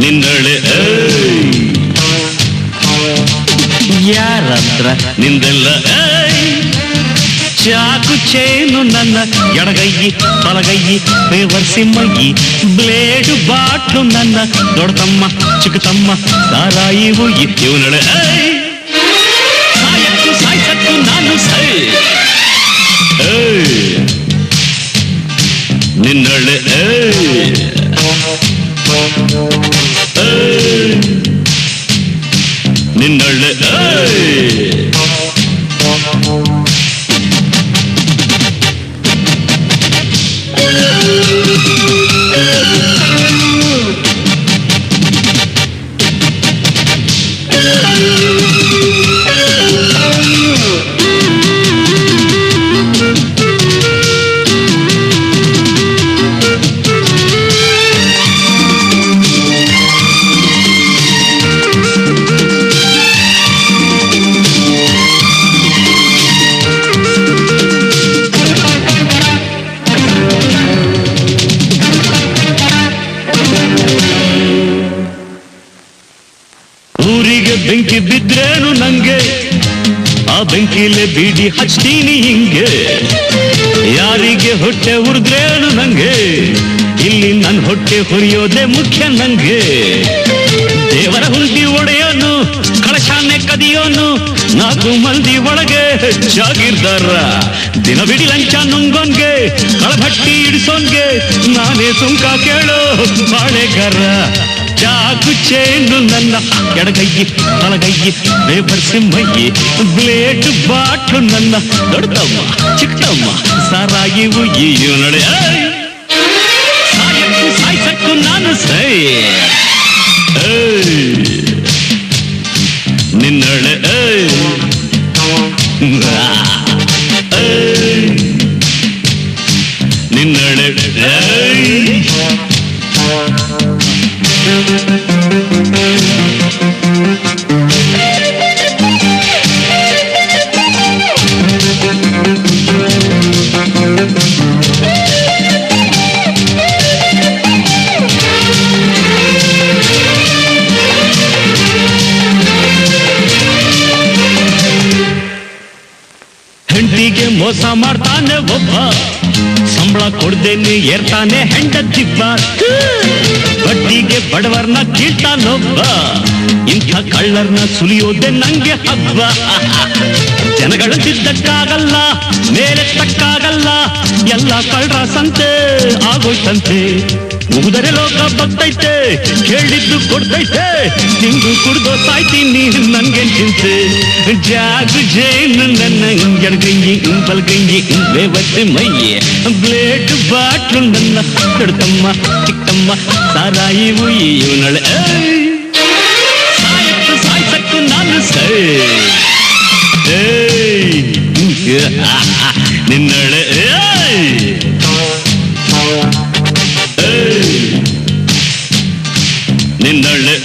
ನಿನ್ನಳೆ ಯಾರತ್ರ ನಿಂದೆಲ್ಲ ಚಾಕು ಚೇನು ನನ್ನ ಎಡಗೈಯಿ ಬಲಗೈಯಿ ಬೇವರ್ಸಿ ಮೈಯಿ ಬ್ಲೇಡು ಬಾಟ್ಲು ನನ್ನ ದೊಡ್ಡತಮ್ಮ ಚಿಕ್ಕತಮ್ಮ ಸಾರಾಯಿ ಹುಯ್ಯಿ ಇವನಳೆ ಸಾಯಕ್ಕೂ ಸಾಯ್ಸಕ್ಕೂ ನಾನು ಸೈ ನಿನ್ನಳೆ ನಿನ್ನಳೆ ಊರಿಗೆ ಬೆಂಕಿ ಬಿದ್ರೇನು ನಂಗೆ ಆ ಬೆಂಕಿಲೆ ಬೀಡಿ ಹಚ್ತೀನಿ ಹಿಂಗೆ ಯಾರಿಗೆ ಹೊಟ್ಟೆ ಉರಿದ್ರೇನು ನಂಗೆ ಇಲ್ಲಿ ನನ್ನ ಹೊಟ್ಟೆ ಹುರಿಯೋದೇ ಮುಖ್ಯ ನಂಗೆ ದೇವರ ಹುಂಡಿ ಒಡೆಯೋನು ಕಳಶಾನೆ ಕದಿಯೋನು ನಾಲ್ಕು ಮಂದಿ ಒಳಗೆ ಜಾಗಿರ್ದಾರ ದಿನವಿಡಿ ಲಂಚ ನುಂಗೋನ್ಗೆ ಕಳಭಟ್ಟಿ ಇಡಿಸೋನ್ಗೆ ನಾನೇ ಸುಂಕ ಕೇಳೋ ಬಾಳೆಗಾರ ಚಾಕು ಚೇನು ನನ್ನ ಎಡಗೈಯಿ ಬಲಗೈಯಿ ಬೇಬರ್ಸಿ ಮೈಯಿ ಬ್ಲೇಡ್ ಬಾಟ್ಲು ನನ್ನ ದೊಡ್ಡಮ್ಮ ಚಿಕ್ಕಮ್ಮ ಸಾರಾಯಿ ಹುಯ್ಯಿ ನಡೆ ಸಾಯಕ್ಕೂ ಸಾಯ್ಸಕ್ಕೂ ನಾನು ಸೈ ನಿನ್ನಳೆ ನಿನ್ನಳೆ ಹೆಂಡತಿಗೆ ಮೋಸ ಮಾಡ್ತಾನೆ ಒಬ್ಬ ಸಂಬಳ ಕೊಡ್ದೇನೆ ಏರ್ತಾನೆ ಹೆಂಡತಿಬ್ಬ ಬಡ್ಡಿಗೆ ಬಡವರ್ನ ಕೀಳ್ತಾನೊಬ್ಬ ಇಂಥ ಕಳ್ಳರ್ನ ಸುಲಿಯೋದೆ ನಂಗೆ ಹಬ್ಬ ಜನಗಳು ತಿದ್ದಕ್ಕಾಗಲ್ಲ ಮೇಲೆ ತಕ್ಕಾಗಲ್ಲ ಎಲ್ಲ ಕಳ್ಳರ ಸಂತೆ ಆಗೋಯ್ತಂತೆ ಮುಗಿದರೆ ಲೋಕ ಬಗ್ತೈತೆ ಕೇಳಿದ್ದು ಕೊಡ್ತೈತೆ ನಿಂಗು ಕುಡ್ದೋ ಸಾಯ್ತೀನಿ ನನ್ಗೆ ಚಿಂತೆ ಜಾಗು ಜೇನು ನನ್ನ ಎಡಗಂಗಿ ಬಲಗಂಗಿ ಬೇವತ್ತೆ ಮೈಯೆ ಬ್ಲೇಡ್ ಬಾಟ್ಲು ನನ್ನ ದೊಡ್ಡಮ್ಮ ಚಿಕ್ಕಮ್ಮ ಸಾರಾಯಿ ಹುಯ್ಯಿ ಇವನಳೆ ಸಾಯಕ್ಕೂ ಸಾಯ್ಸಕ್ಕೂ ನಾನು ಸೈ ನಿನ್ನಳೆ ನಿನ್ನಳೆ